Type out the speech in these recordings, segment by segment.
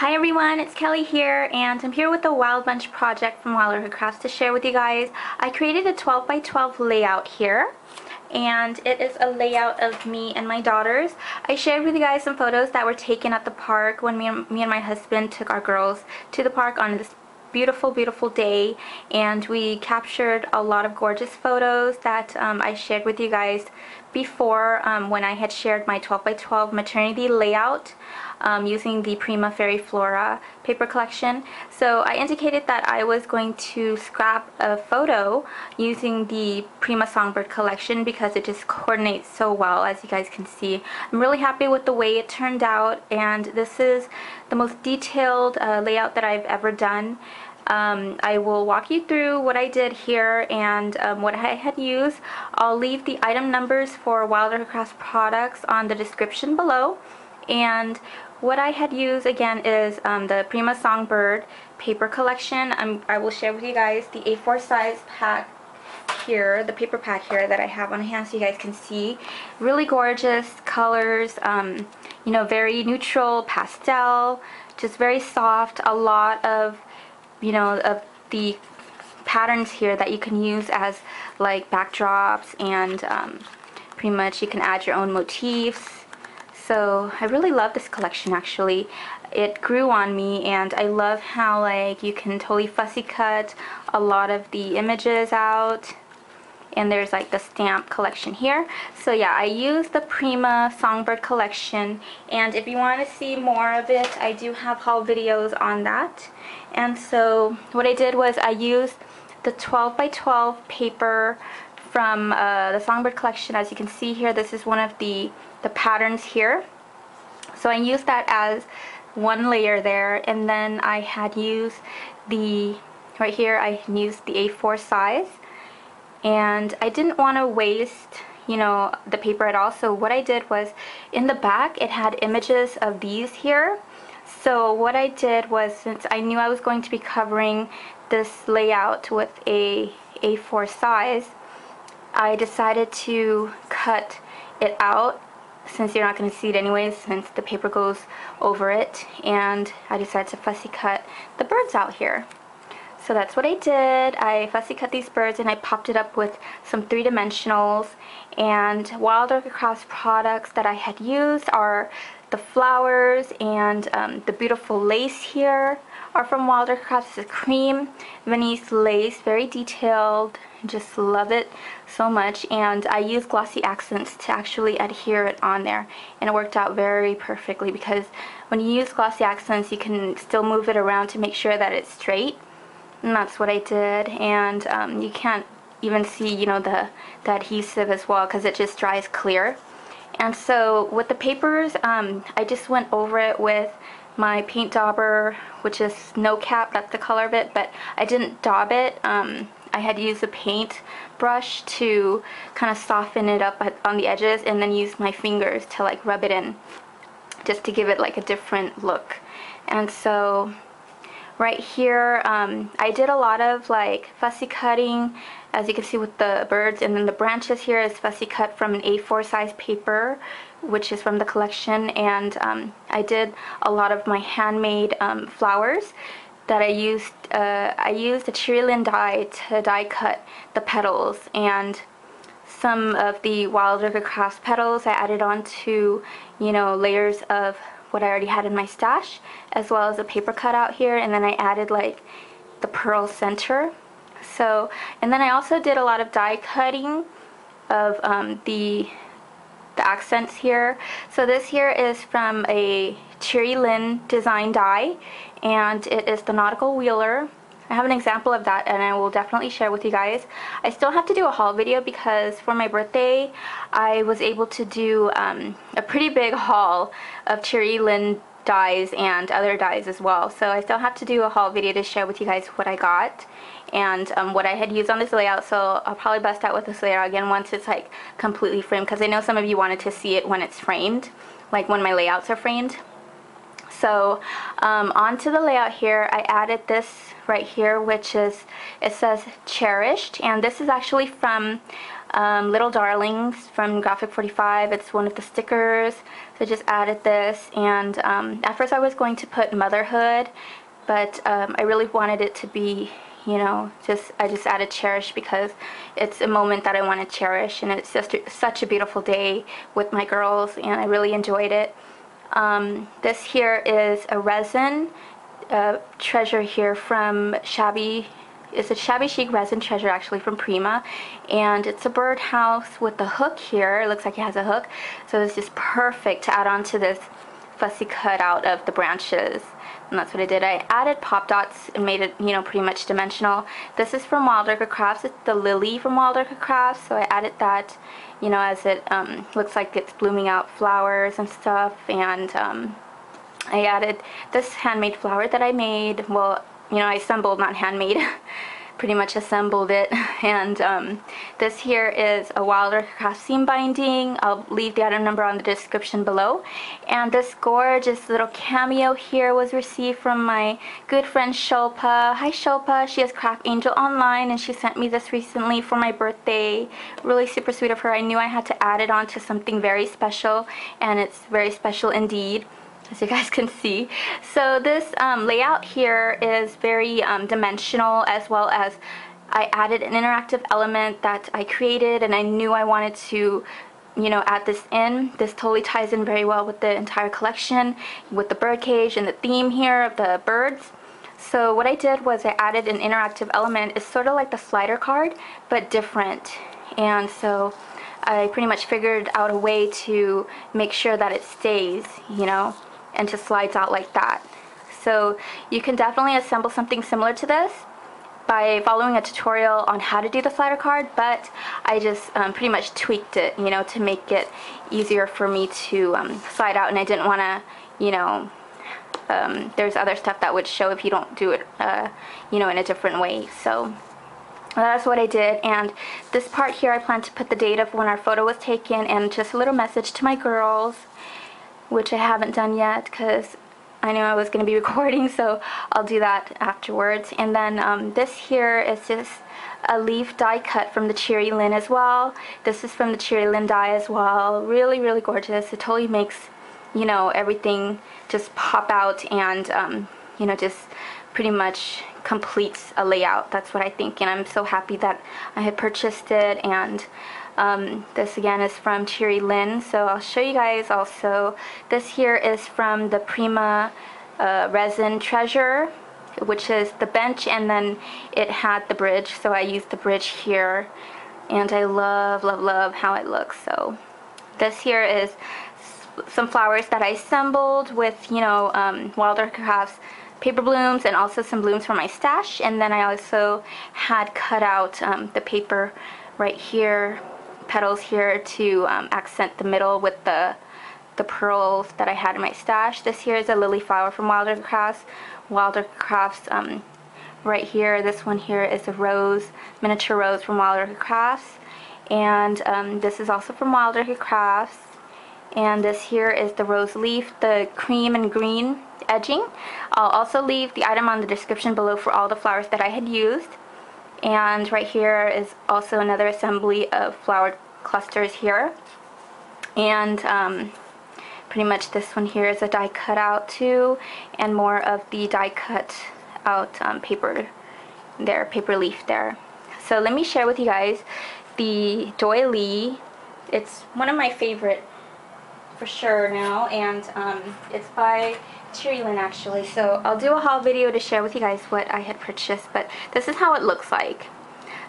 Hi everyone, it's Kelly here, and I'm here with the Wild Bunch project from Wild Orchid Crafts to share with you guys. I created a 12 by 12 layout here, and it is a layout of me and my daughters. I shared with you guys some photos that were taken at the park when me and my husband took our girls to the park on this beautiful day, and we captured a lot of gorgeous photos that I shared with you guys before when I had shared my 12 by 12 maternity layout using the Prima Fairy Flora paper collection. So I indicated that I was going to scrap a photo using the Prima Songbird collection because it just coordinates so well, as you guys can see. I'm really happy with the way it turned out, and this is the most detailed layout that I've ever done. I will walk you through what I did here and what I had used. I'll leave the item numbers for Wild Orchid Crafts products on the description below. And what I had used again is the Prima Songbird paper collection. I will share with you guys the A4 size pack here, the paper pack here that I have on hand so you guys can see. Really gorgeous colors, you know, very neutral pastel, just very soft. A lot of, you know, of the patterns here that you can use as like backdrops, and pretty much you can add your own motifs. So I really love this collection actually. It grew on me, and I love how like you can totally fussy cut a lot of the images out. And there's like the stamp collection here. So yeah, I used the Prima Songbird collection, and if you want to see more of it, I do have haul videos on that. And so what I did was I used the 12 by 12 paper from the Songbird collection. As you can see here, this is one of the patterns here. So I used that as one layer there, and then I had used right here I used the A4 size, and I didn't want to waste, you know, the paper at all. So what I did was, in the back it had images of these here. So what I did was, since I knew I was going to be covering this layout with a A4 size, I decided to cut it out, since you're not going to see it anyways since the paper goes over it, and I decided to fussy cut the birds out here. So that's what I did. I fussy cut these birds and I popped it up with some 3-dimensionals. And Wild Orchid Crafts products that I had used are the flowers, and the beautiful lace here are from Wild Orchid Crafts. It's a cream Venice lace, very detailed. Just love it so much, and I used glossy accents to actually adhere it on there, and it worked out very perfectly because when you use glossy accents you can still move it around to make sure that it's straight, and that's what I did. And you can't even see, you know, the adhesive as well because it just dries clear. And so with the papers, I just went over it with my paint dauber, which is Snow Cap, that's the color of it, but I didn't daub it. I had used a paint brush to kind of soften it up on the edges, and then use my fingers to like rub it in just to give it like a different look. And so right here I did a lot of like fussy cutting, as you can see with the birds, and then the branches here is fussy cut from an A4 size paper, which is from the collection. And I did a lot of my handmade flowers that I used a Cheeriland die to die cut the petals, and some of the Wild Orchid Crafts petals I added on to, you know, layers of what I already had in my stash, as well as a paper cutout here, and then I added like the pearl center. So, and then I also did a lot of die cutting of the accents here. So this here is from a Cheeriland design die, and it is the Nautical Wheeler. I have an example of that, and I will definitely share with you guys. I still have to do a haul video because for my birthday I was able to do a pretty big haul of Cheeriland dies and other dies as well. So I still have to do a haul video to share with you guys what I got and what I had used on this layout. So I'll probably bust out with this layout again once it's like completely framed, because I know some of you wanted to see it when it's framed, like when my layouts are framed. So onto the layout here, I added this right here, which is, it says Cherished, and this is actually from Little Darlings from Graphic 45. It's one of the stickers. So I just added this, and at first I was going to put motherhood, but I really wanted it to be, you know, I just added cherish because it's a moment that I want to cherish, and it's just such a beautiful day with my girls, and I really enjoyed it. This here is a resin treasure here from it's a Shabby Chic resin treasure, actually, from Prima, and it's a birdhouse with a hook here. It looks like it has a hook, so it's just perfect to add on to this fussy cutout of the branches. And that's what I did. I added pop dots and made it, you know, pretty much dimensional. This is from Wild Orchid Crafts. It's the lily from Wild Orchid Crafts, so I added that, you know, as it looks like it's blooming out flowers and stuff. And I added this handmade flower that I made. Well, you know, I assembled, not handmade. Pretty much assembled it. And this here is a Wild Orchid Crafts seam binding. I'll leave the item number on the description below. And this gorgeous little cameo here was received from my good friend Shilpa. Hi Shilpa, she has Craft Angel online, and she sent me this recently for my birthday. Really super sweet of her. I knew I had to add it on to something very special, and it's very special indeed, as you guys can see. So this layout here is very dimensional, as well as I added an interactive element that I created, and I knew I wanted to, you know, add this in. This totally ties in very well with the entire collection, with the bird cage and the theme here of the birds. So what I did was I added an interactive element. It's sort of like the slider card, but different. And so I pretty much figured out a way to make sure that it stays, you know, and just slides out like that. So you can definitely assemble something similar to this by following a tutorial on how to do the slider card, but I just pretty much tweaked it, you know, to make it easier for me to slide out, and I didn't want to, you know, there's other stuff that would show if you don't do it, you know, in a different way. So that's what I did. And this part here, I plan to put the date of when our photo was taken, and just a little message to my girls, which I haven't done yet because I knew I was going to be recording, so I'll do that afterwards. And then this here is just a leaf die cut from the Cherry Lynn as well. This is from the Cherry Lynn die as well. Really, really gorgeous. It totally makes, you know, everything just pop out, and you know, just pretty much completes a layout. That's what I think, and I'm so happy that I had purchased it. And this again is from Cherry Lynn, so I'll show you guys also. This here is from the Prima resin treasure, which is the bench, and then it had the bridge, so I used the bridge here, and I love, love, love how it looks. So this here is some flowers that I assembled with, you know, Wild Orchid Crafts paper blooms, and also some blooms from my stash. And then I also had cut out the paper right here, petals here, to accent the middle with the pearls that I had in my stash. This here is a lily flower from Wild Orchid Crafts. Wild Orchid Crafts right here. This one here is a rose, miniature rose from Wild Orchid Crafts. And this is also from Wild Orchid Crafts. And this here is the rose leaf, the cream and green edging. I'll also leave the item on the description below for all the flowers that I had used. And right here is also another assembly of flower clusters here. And pretty much this one here is a die cut out too, and more of the die cut out paper there, paper leaf there. So let me share with you guys the doily. It's one of my favorite for sure now, and it's by Cherry Lynn actually. So I'll do a haul video to share with you guys what I had purchased, but this is how it looks like.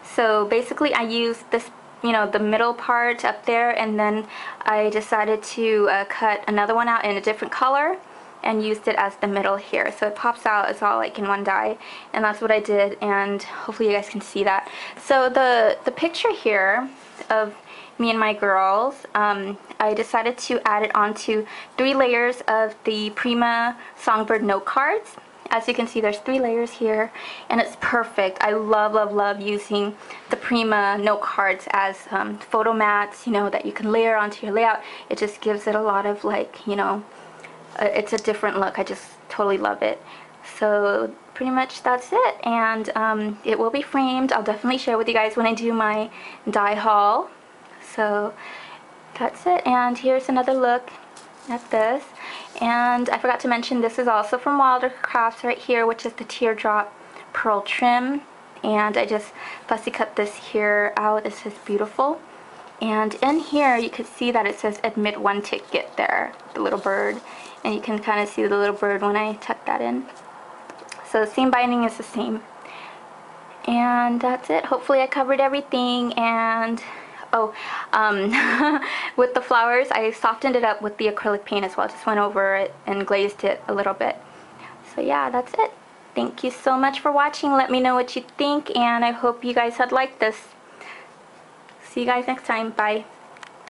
So basically I used this, you know, the middle part up there, and then I decided to cut another one out in a different color and used it as the middle here, so it pops out. It's all like in one die, and that's what I did, and hopefully you guys can see that. So the picture here of me and my girls, I decided to add it onto 3 layers of the Prima Songbird note cards. As you can see, there's 3 layers here, and it's perfect. I love, love, love using the Prima note cards as photo mats, you know, that you can layer onto your layout. It just gives it a lot of, like, you know, it's a different look. I just totally love it. So pretty much that's it, and it will be framed. I'll definitely share with you guys when I do my die haul. So that's it, and here's another look at this. And I forgot to mention, this is also from Wilder Crafts right here, which is the teardrop pearl trim. And I just fussy cut this here out. It's just beautiful. And in here you can see that it says admit one ticket there, the little bird, and you can kind of see the little bird when I tuck that in. So the seam binding is the same. And that's it. Hopefully I covered everything. And oh, with the flowers, I softened it up with the acrylic paint as well. Just went over it and glazed it a little bit. So yeah, that's it. Thank you so much for watching. Let me know what you think, and I hope you guys had liked this. See you guys next time. Bye.